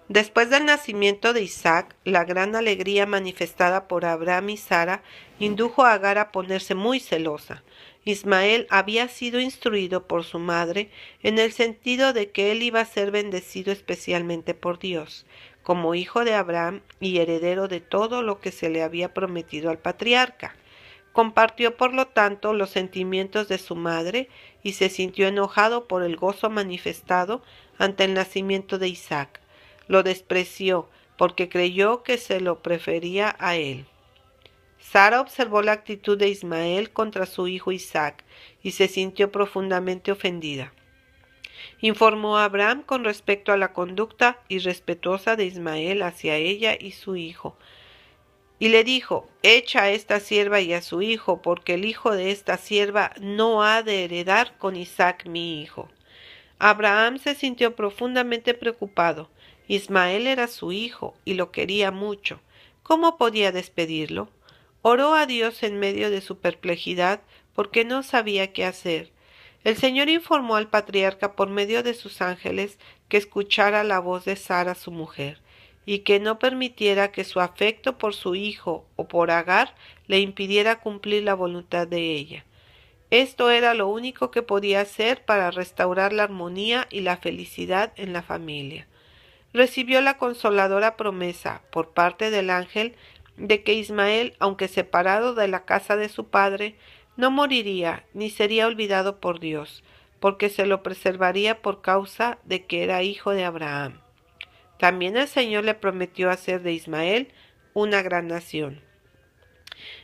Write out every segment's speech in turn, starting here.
Después del nacimiento de Isaac, la gran alegría manifestada por Abraham y Sara indujo a Agar a ponerse muy celosa. Ismael había sido instruido por su madre en el sentido de que él iba a ser bendecido especialmente por Dios, como hijo de Abraham y heredero de todo lo que se le había prometido al patriarca. Compartió, por lo tanto, los sentimientos de su madre y se sintió enojado por el gozo manifestado ante el nacimiento de Isaac. Lo despreció porque creyó que se lo prefería a él. Sara observó la actitud de Ismael contra su hijo Isaac y se sintió profundamente ofendida. Informó a Abraham con respecto a la conducta irrespetuosa de Ismael hacia ella y su hijo, y le dijo: echa a esta sierva y a su hijo, porque el hijo de esta sierva no ha de heredar con Isaac mi hijo. Abraham se sintió profundamente preocupado. Ismael era su hijo y lo quería mucho. ¿Cómo podía despedirlo? Oró a Dios en medio de su perplejidad porque no sabía qué hacer. El Señor informó al patriarca por medio de sus ángeles que escuchara la voz de Sara su mujer, y que no permitiera que su afecto por su hijo o por Agar le impidiera cumplir la voluntad de ella. Esto era lo único que podía hacer para restaurar la armonía y la felicidad en la familia. Recibió la consoladora promesa por parte del ángel de que Ismael, aunque separado de la casa de su padre, no moriría ni sería olvidado por Dios, porque se lo preservaría por causa de que era hijo de Abraham. También el Señor le prometió hacer de Ismael una gran nación.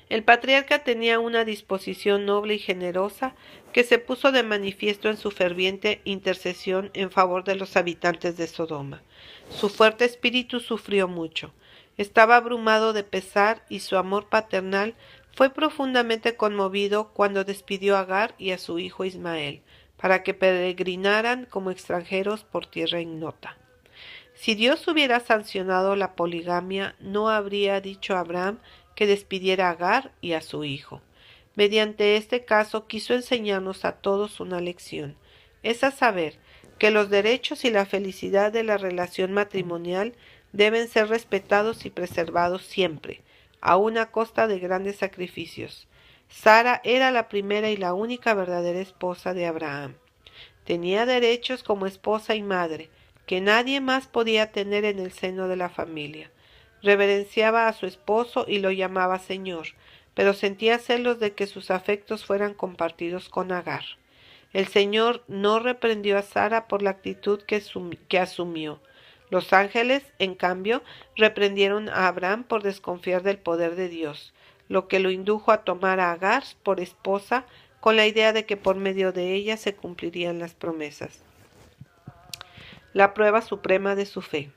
El patriarca tenía una disposición noble y generosa que se puso de manifiesto en su ferviente intercesión en favor de los habitantes de Sodoma. Su fuerte espíritu sufrió mucho. Estaba abrumado de pesar y su amor paternal fue profundamente conmovido cuando despidió a Agar y a su hijo Ismael, para que peregrinaran como extranjeros por tierra ignota. Si Dios hubiera sancionado la poligamia, no habría dicho a Abraham que despidiera a Agar y a su hijo. Mediante este caso quiso enseñarnos a todos una lección, es a saber, que los derechos y la felicidad de la relación matrimonial deben ser respetados y preservados siempre, aun a costa de grandes sacrificios. Sara era la primera y la única verdadera esposa de Abraham. Tenía derechos como esposa y madre, que nadie más podía tener en el seno de la familia. Reverenciaba a su esposo y lo llamaba Señor, pero sentía celos de que sus afectos fueran compartidos con Agar. El Señor no reprendió a Sara por la actitud que asumió. Los ángeles, en cambio, reprendieron a Abraham por desconfiar del poder de Dios, lo que lo indujo a tomar a Agar por esposa con la idea de que por medio de ella se cumplirían las promesas. La prueba suprema de su fe.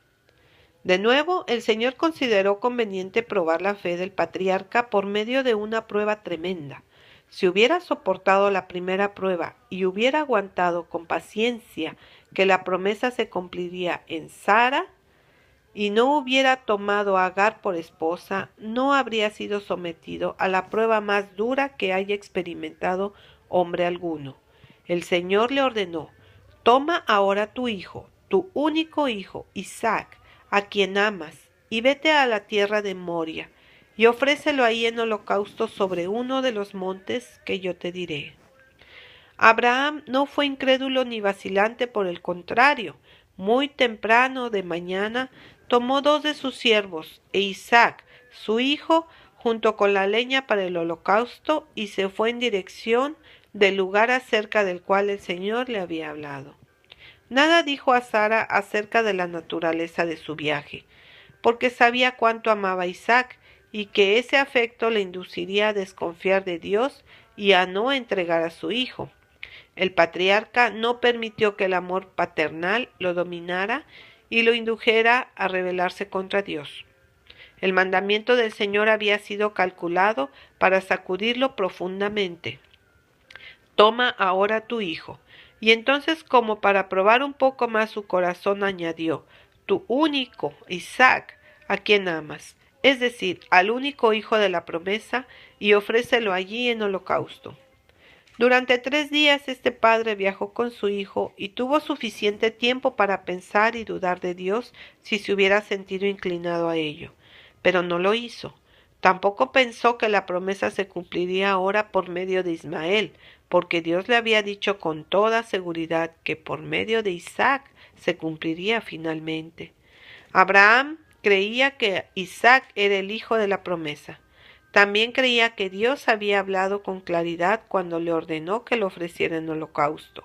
De nuevo, el Señor consideró conveniente probar la fe del patriarca por medio de una prueba tremenda. Si hubiera soportado la primera prueba y hubiera aguantado con paciencia que la promesa se cumpliría en Sara, y no hubiera tomado a Agar por esposa, no habría sido sometido a la prueba más dura que haya experimentado hombre alguno. El Señor le ordenó: toma ahora tu hijo, tu único hijo, Isaac, a quien amas, y vete a la tierra de Moria, y ofrécelo ahí en holocausto sobre uno de los montes que yo te diré. Abraham no fue incrédulo ni vacilante, por el contrario, muy temprano de mañana tomó 2 de sus siervos e Isaac, su hijo, junto con la leña para el holocausto, y se fue en dirección del lugar acerca del cual el Señor le había hablado. Nada dijo a Sara acerca de la naturaleza de su viaje, porque sabía cuánto amaba a Isaac y que ese afecto le induciría a desconfiar de Dios y a no entregar a su hijo. El patriarca no permitió que el amor paternal lo dominara y lo indujera a rebelarse contra Dios. El mandamiento del Señor había sido calculado para sacudirlo profundamente. Toma ahora tu hijo. Y entonces, como para probar un poco más su corazón, añadió: tu único, Isaac, a quien amas, es decir, al único hijo de la promesa, y ofrécelo allí en holocausto. Durante 3 días este padre viajó con su hijo y tuvo suficiente tiempo para pensar y dudar de Dios si se hubiera sentido inclinado a ello, pero no lo hizo. Tampoco pensó que la promesa se cumpliría ahora por medio de Ismael, porque Dios le había dicho con toda seguridad que por medio de Isaac se cumpliría finalmente. Abraham creía que Isaac era el hijo de la promesa. También creía que Dios había hablado con claridad cuando le ordenó que le ofreciera en holocausto.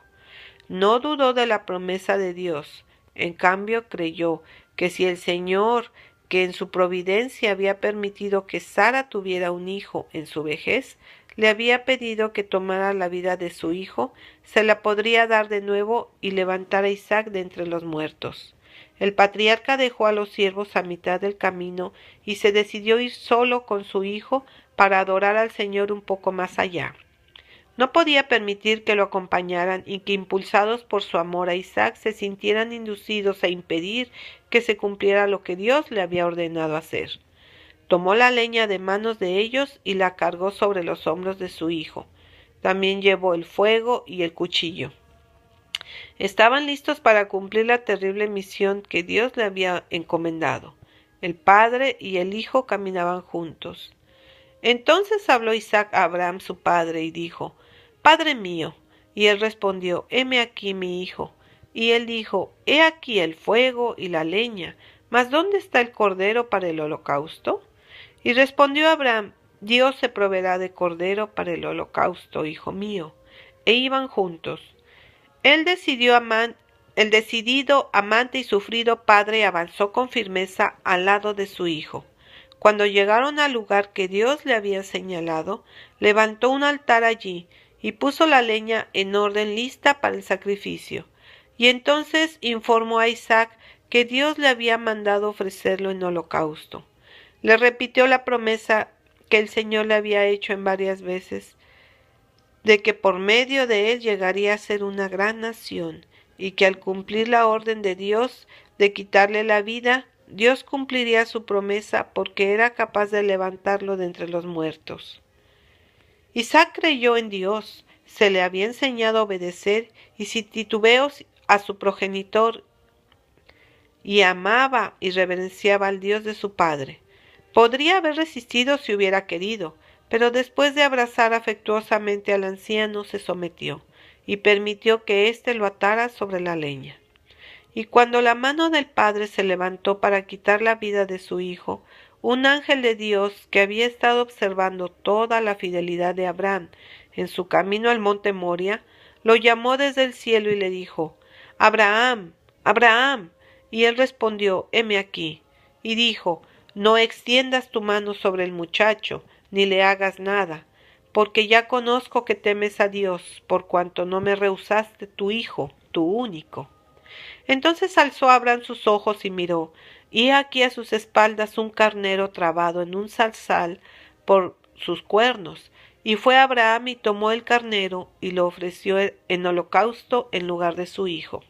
No dudó de la promesa de Dios. En cambio, creyó que si el Señor, que en su providencia había permitido que Sara tuviera un hijo en su vejez, le había pedido que tomara la vida de su hijo, se la podría dar de nuevo y levantar a Isaac de entre los muertos. El patriarca dejó a los siervos a mitad del camino y se decidió ir solo con su hijo para adorar al Señor un poco más allá. No podía permitir que lo acompañaran y que, impulsados por su amor a Isaac, se sintieran inducidos a impedir que se cumpliera lo que Dios le había ordenado hacer. Tomó la leña de manos de ellos y la cargó sobre los hombros de su hijo. También llevó el fuego y el cuchillo. Estaban listos para cumplir la terrible misión que Dios le había encomendado. El padre y el hijo caminaban juntos. Entonces habló Isaac a Abraham su padre y dijo: «Padre mío». Y él respondió: «Heme aquí mi hijo». Y él dijo: «He aquí el fuego y la leña, mas ¿dónde está el cordero para el holocausto?». Y respondió Abraham: «Dios se proveerá de cordero para el holocausto, hijo mío». E iban juntos. El decidido, amante y sufrido padre avanzó con firmeza al lado de su hijo. Cuando llegaron al lugar que Dios le había señalado, levantó un altar allí y puso la leña en orden lista para el sacrificio. Y entonces informó a Isaac que Dios le había mandado ofrecerlo en holocausto. Le repitió la promesa que el Señor le había hecho en varias veces, de que por medio de él llegaría a ser una gran nación, y que al cumplir la orden de Dios de quitarle la vida, Dios cumpliría su promesa porque era capaz de levantarlo de entre los muertos. Isaac creyó en Dios, se le había enseñado a obedecer y sin titubeos a su progenitor, y amaba y reverenciaba al Dios de su padre. Podría haber resistido si hubiera querido, pero después de abrazar afectuosamente al anciano se sometió y permitió que éste lo atara sobre la leña. Y cuando la mano del padre se levantó para quitar la vida de su hijo, un ángel de Dios, que había estado observando toda la fidelidad de Abraham en su camino al monte Moria, lo llamó desde el cielo y le dijo: «Abraham, Abraham». Y él respondió: «Heme aquí». Y dijo: «No extiendas tu mano sobre el muchacho, ni le hagas nada, porque ya conozco que temes a Dios, por cuanto no me rehusaste tu hijo, tu único». Entonces alzó Abraham sus ojos y miró, y aquí a sus espaldas un carnero trabado en un zarzal por sus cuernos. Y fue Abraham y tomó el carnero y lo ofreció en holocausto en lugar de su hijo.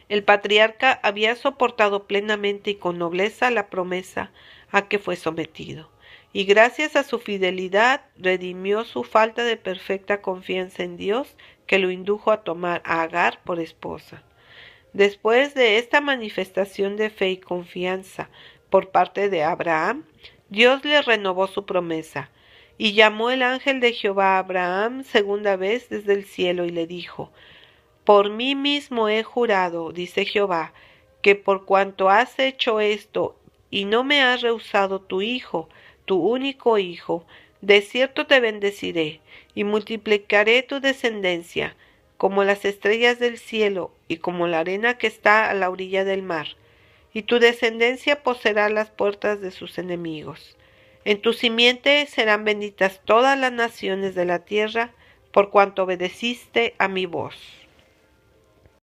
El patriarca había soportado plenamente y con nobleza la promesa a que fue sometido, y gracias a su fidelidad redimió su falta de perfecta confianza en Dios, que lo indujo a tomar a Agar por esposa. Después de esta manifestación de fe y confianza por parte de Abraham, Dios le renovó su promesa, y llamó el ángel de Jehová a Abraham segunda vez desde el cielo y le dijo: «Por mí mismo he jurado, dice Jehová, que por cuanto has hecho esto y no me has rehusado tu hijo, tu único hijo, de cierto te bendeciré y multiplicaré tu descendencia como las estrellas del cielo y como la arena que está a la orilla del mar, y tu descendencia poseerá las puertas de sus enemigos. En tu simiente serán benditas todas las naciones de la tierra, por cuanto obedeciste a mi voz».